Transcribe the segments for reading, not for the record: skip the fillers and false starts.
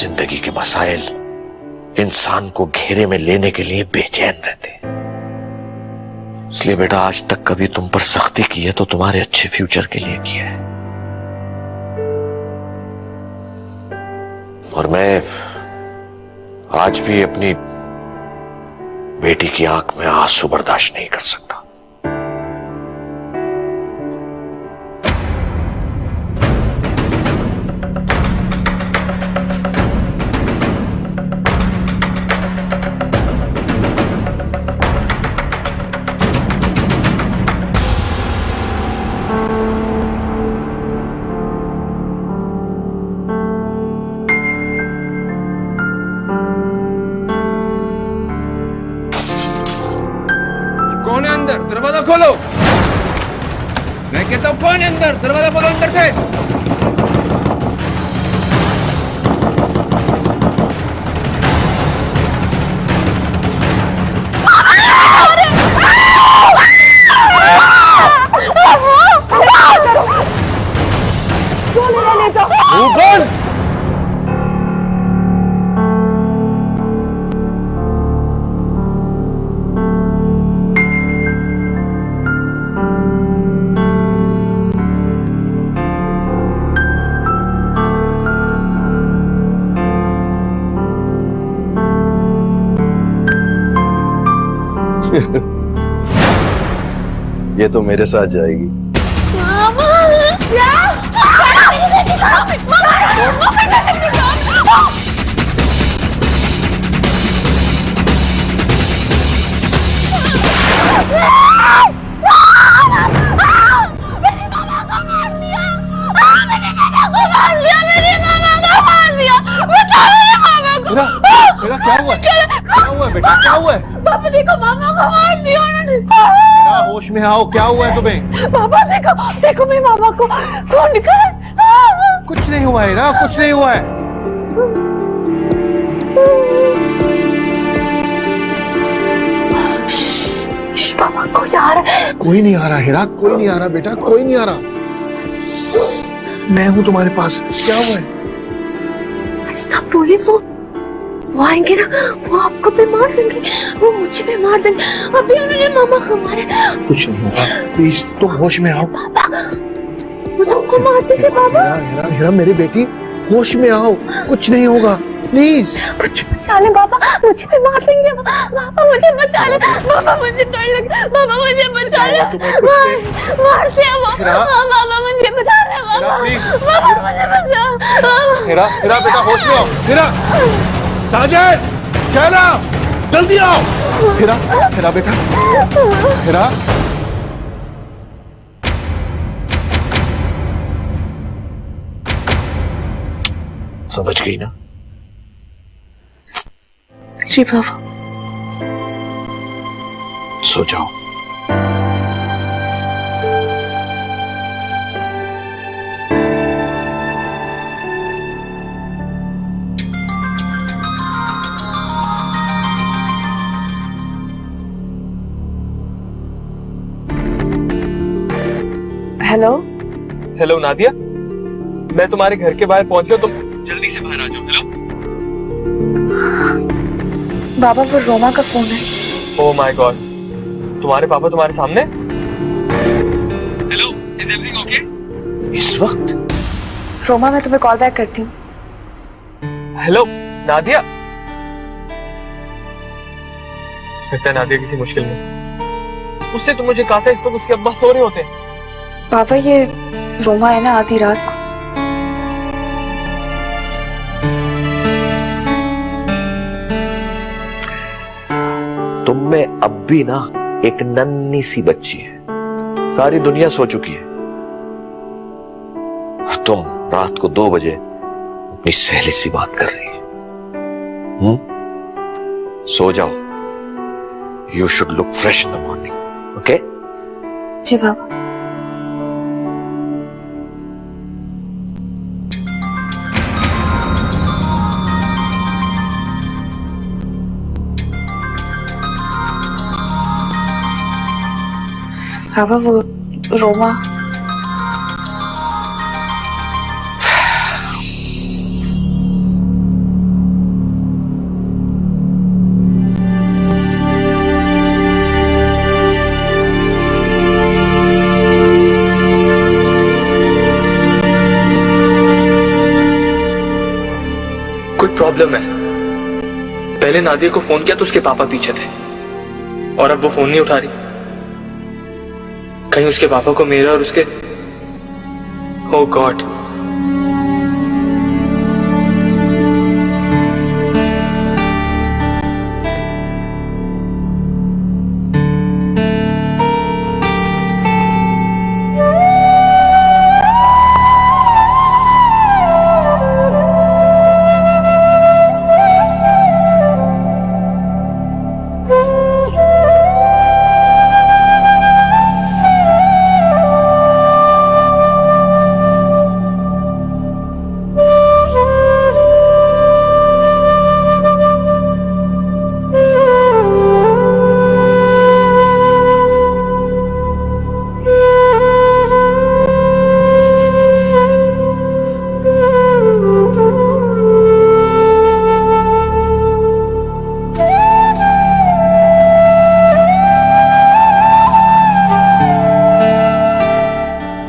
जिंदगी के मसाइल इंसान को घेरे में लेने के लिए बेचैन रहते हैं। इसलिए बेटा आज तक कभी तुम पर सख्ती की है तो तुम्हारे अच्छे फ्यूचर के लिए किया है। और मैं आज भी अपनी बेटी की आंख में आंसू बर्दाश्त नहीं कर सकता। कौन है अंदर? दरवाजा खोलो। मैं कहता हूँ कौन है अंदर? दरवाजा खोलो अंदर से। ये तो मेरे साथ जाएगी। मेरा क्या हुआ? क्या हुआ बेटा? क्या हुआ है? पापा देखो, मामा को मार दिया उन्होंने। मेरा होश में आओ, क्या हुआ है तुम्हें? पापा देखो, देखो मेरे मामा को खून निकला है। कुछ नहीं हुआ है ना, कुछ नहीं हुआ है। पापा कोई आ रहा है। कोई नहीं आ रहा हिरा, कोई नहीं आ रहा बेटा, कोई नहीं आ रहा। मैं हूँ तुम्हारे पास। क्या हुआ है? तब बोले वो आएंगे ना, वो आपको भी मार देंगे, वो मुझे भी मार देंगे। अभी उन्होंने मामा को मारा। कुछ नहीं होगा, प्लीज तुम होश में आओ। पापा वो सबको मार देंगे। पापा हिरा, हिरा मेरी बेटी, होश में आओ, कुछ नहीं होगा, प्लीज। बचा ले पापा, मुझे भी मार देंगे। पापा मुझे बचा ले। पापा मुझे डर लग रहा है। पापा मुझे बचा ले। मार दिया वो। पापा मुझे बचा ले। पापा मुझे बचा। हिरा, हिरा बेटा होश में आओ। हिरा, साजिद, शहना, जल्दी आओ। हिरा, हिरा बेटा, हिरा। समझ गई ना? जी बाबा। सो जाओ। हेलो हेलो नादिया, मैं तुम्हारे घर के बाहर पहुंच गया, तुम जल्दी से बाहर आ जाओ। हेलो बाबा, वो रोमा का फोन है। ओह माय गॉड, तुम्हारे पापा तुम्हारे सामने? Hello, is everything okay? इस वक्त? रोमा, मैं तुम्हें कॉल बैक करती हूँ। हेलो नादिया। लगता है नादिया किसी मुश्किल में। उससे तुम मुझे कहा था इस वक्त उसके अब्बा सो रहे होते हैं। पापा ये रोमा है ना, आधी रात को तुम में अब भी ना एक नन्ही सी बच्ची है। सारी दुनिया सो चुकी है और तुम रात को 2 बजे अपनी सहेली सी बात कर रही है। सो जाओ। You should look fresh in the morning. Okay? जी बाबा। बाबा वो रोमा। प्रॉब्लम है। पहले नादिया को फोन किया तो उसके पापा पीछे थे और अब वो फोन नहीं उठा रही। कहीं उसके पापा को मेरा और उसके ओह गॉड।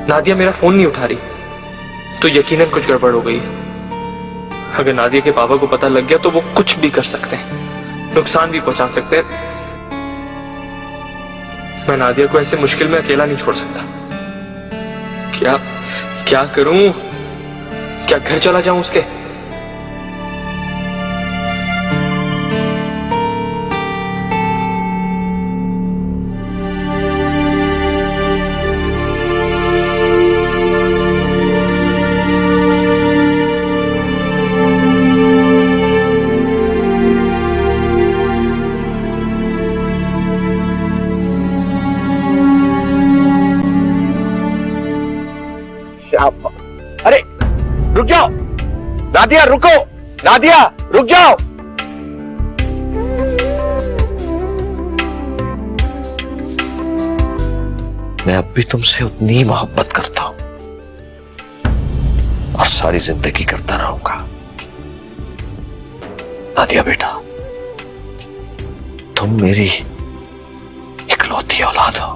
नादिया मेरा फोन नहीं उठा रही तो यकीनन कुछ गड़बड़ हो गई है। अगर नादिया के पापा को पता लग गया तो वो कुछ भी कर सकते हैं, नुकसान भी पहुंचा सकते हैं। मैं नादिया को ऐसे मुश्किल में अकेला नहीं छोड़ सकता। क्या क्या करूं? क्या घर चला जाऊं उसके? अरे रुक जाओ नादिया, रुको नादिया, रुक जाओ। मैं अब भी तुमसे उतनी ही मोहब्बत करता हूं और सारी जिंदगी करता रहूंगा। नादिया बेटा, तुम मेरी इकलौती औलाद हो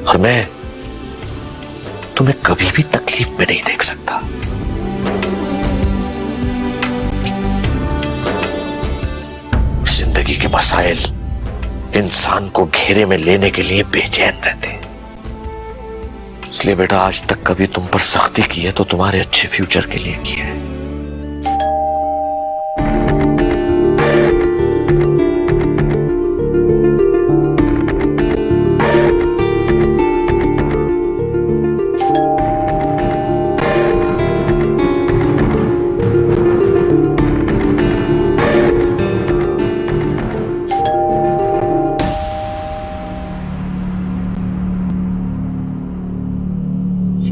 और मैं तुम्हें कभी भी तकलीफ में नहीं देख सकता। जिंदगी के मसाइल इंसान को घेरे में लेने के लिए बेचैन रहते हैं। इसलिए बेटा, आज तक कभी तुम पर सख्ती की है तो तुम्हारे अच्छे फ्यूचर के लिए की है।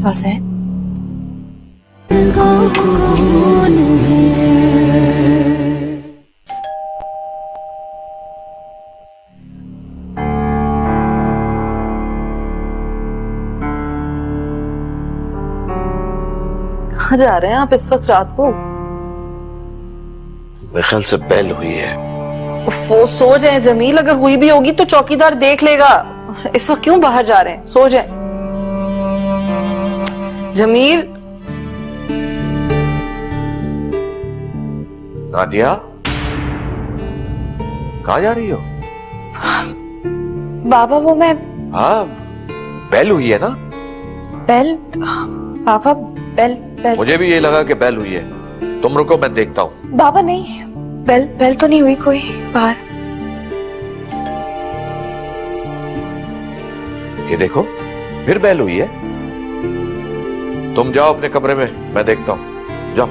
शाहज़ैन, कहाँ जा रहे हैं आप इस वक्त रात को? मेरे ख्याल से बेल हुई है। वो सो जाए जमील, अगर हुई भी होगी तो चौकीदार देख लेगा। इस वक्त क्यों बाहर जा रहे हैं? सो जाए जमील। नादिया, कहाँ जा रही हो? बाबा वो मैं हाँ, बेल हुई है ना? बेल? पापा बेल बेल मुझे भी ये लगा कि बेल हुई है। तुम रुको, मैं देखता हूँ। बाबा नहीं, बेल बेल तो नहीं हुई कोई बाहर। ये देखो, फिर बेल हुई है। तुम जाओ अपने कमरे में, मैं देखता हूं। जाओ।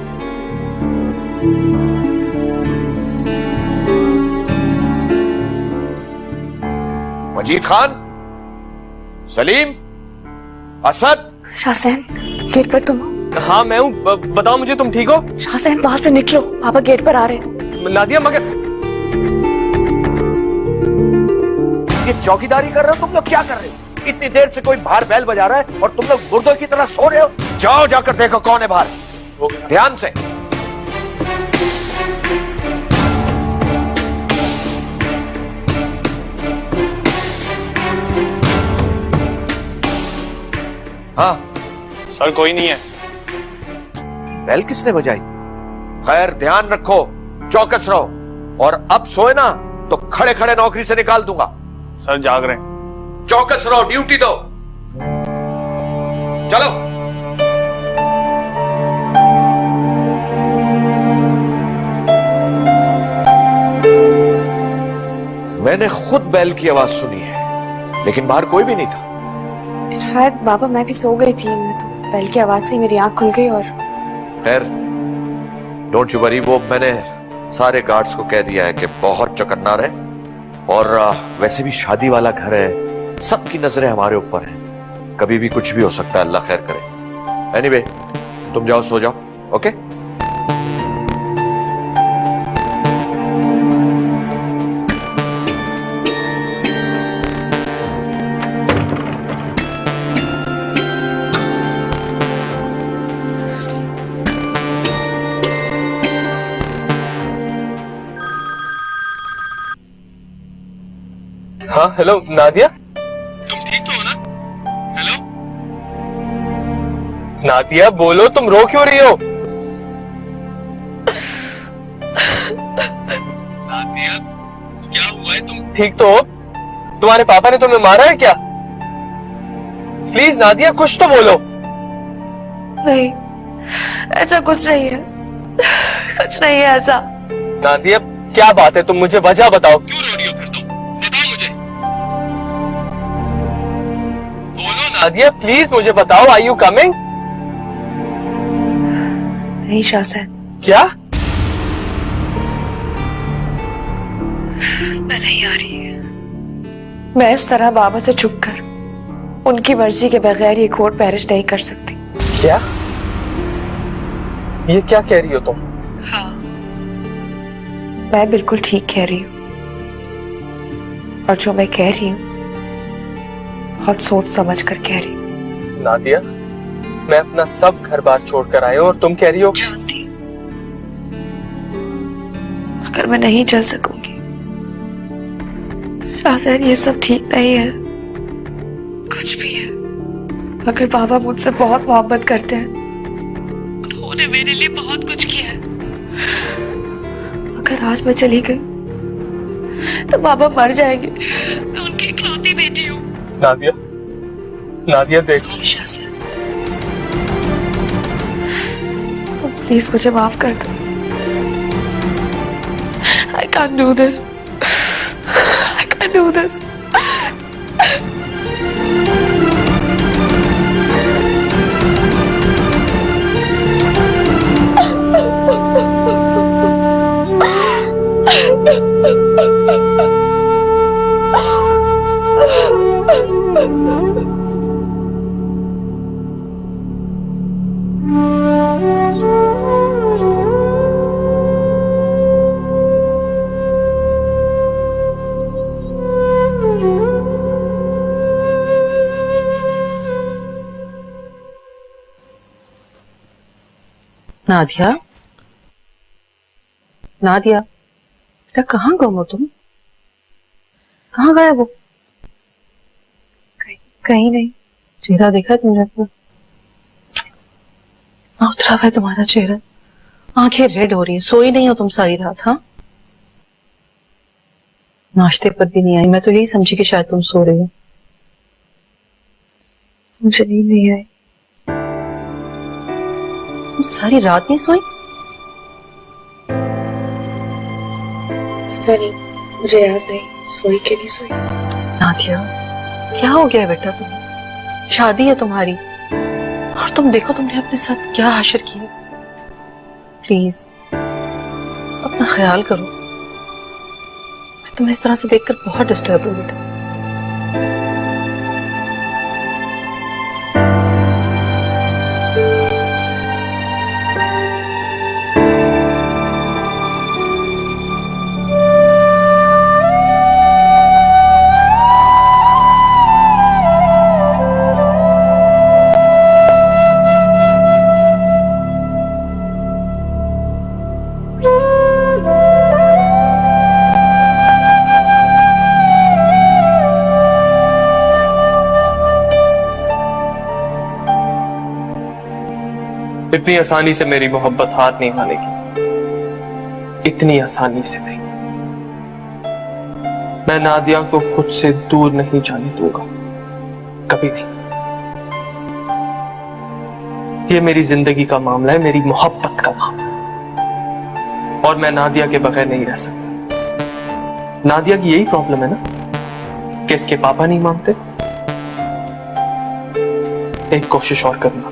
मजीद खान, सलीम, असद। शाहज़ैन, गेट पर तुम हो? हाँ मैं हूँ, बताओ मुझे, तुम ठीक हो? शाहज़ैन वहां से निकलो, पापा गेट पर आ रहे हैं। नादिया, मगर ये चौकीदारी कर रहे हो तुम लोग? क्या कर रहे हो? इतनी देर से कोई बाहर बेल बजा रहा है और तुम लोग मुर्दों की तरह सो रहे हो। जाओ, जाकर देखो कौन है बाहर, ध्यान से। हाँ सर, कोई नहीं है। बेल किसने बजाई? खैर ध्यान रखो, चौकस रहो, और अब सोए ना तो खड़े खड़े नौकरी से निकाल दूंगा। सर जाग रहे हैं। चौकस रहो, ड्यूटी दो। चलो। मैंने खुद बैल की आवाज सुनी है, लेकिन बाहर कोई भी नहीं था। इनफैक्ट बाबा मैं भी सो गई थी, मैं तो बैल की आवाज से मेरी आंख खुल गई। और खैर डोंट यू वरी, वो मैंने सारे गार्ड्स को कह दिया है कि बहुत चौकन्ना रहे, और वैसे भी शादी वाला घर है, सबकी नजरें हमारे ऊपर हैं, कभी भी कुछ भी हो सकता है, अल्लाह खैर करे। एनीवे, तुम जाओ, सो जाओ, ओके? हाँ हेलो नादिया, तुम ठीक तो हो ना? हेलो नादिया, बोलो, तुम रो क्यों रही हो? नादिया क्या हुआ है, तुम ठीक तो हो? तुम्हारे पापा ने तुम्हें मारा है क्या? प्लीज नादिया कुछ तो बोलो। नहीं, ऐसा कुछ नहीं है, कुछ नहीं है ऐसा। नादिया क्या बात है, तुम मुझे वजह बताओ, क्यों रो रही हो फिर तुम? बताओ मुझे, बोलो नादिया प्लीज मुझे बताओ। Are you coming? नहीं शासन, क्या? मैं नहीं आ रही। मैं इस तरह बाबा से छुप कर उनकी मर्जी के बगैर ये कोर्ट मैरिज नहीं कर सकती। क्या? ये क्या कह रही हो तुम? हाँ, मैं बिल्कुल ठीक कह रही हूँ, और जो मैं कह रही हूँ बहुत सोच समझ कर कह रही हूँ। नादिया, मैं अपना सब घर बार छोड़कर आया हूँ और तुम कह रही हो? जानती हूँ, अगर मैं नहीं चल सकूंगी शाहजैन, ये सब ठीक नहीं है। कुछ भी है, अगर बाबा मुझसे बहुत मोहब्बत करते हैं, उन्होंने मेरे लिए बहुत कुछ किया है, अगर आज मैं चली गई तो बाबा मर जाएंगे। मैं उनकी इकलौती बेटी हूँ। नादिया, नादिया देखो। शाहजैन, तुम प्लीज मुझे माफ कर दो। I can't do this. I can't do this. Nadia, Nadia बेटा, कहाँ गुम हो तुम? कहाँ गए वो? कहीं नहीं। चेहरा देखा तुमने अपना? उतरा हुआ है तुम्हारा चेहरा, आंखें रेड हो रही है, सोई नहीं हो तुम सारी रात? हाँ, नाश्ते पर भी नहीं आई, मैं तो यही समझी कि शायद तुम सो रही हो। मुझे नींद नहीं आई। तुम सारी रात नहीं सोई? पता नहीं, मुझे याद नहीं सोई कि नहीं सोई। नादिया, क्या हो गया बेटा तुम्हें? शादी है तुम्हारी, और तुम देखो तुमने अपने साथ क्या हाशिर किया। प्लीज अपना ख्याल करो, मैं तुम्हें इस तरह से देखकर बहुत डिस्टर्ब हूँ बेटा। इतनी आसानी से मेरी मोहब्बत हाथ नहीं मानेगी। इतनी आसानी से नहीं। मैं नादिया को खुद से दूर नहीं जाने दूंगा, कभी नहीं। ये मेरी जिंदगी का मामला है, मेरी मोहब्बत का मामला है, और मैं नादिया के बगैर नहीं रह सकता। नादिया की यही प्रॉब्लम है ना कि इसके पापा नहीं मानते। एक कोशिश और करना।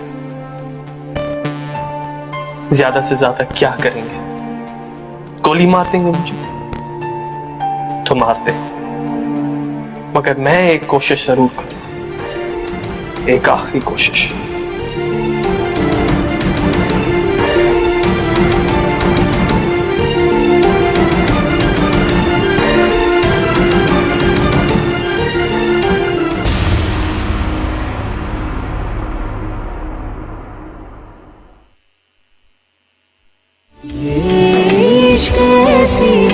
ज्यादा से ज्यादा क्या करेंगे? गोली मार देंगे मुझे तो मारते, मगर मैं एक कोशिश जरूर करूं, एक आखिरी कोशिश। इश्क ऐसी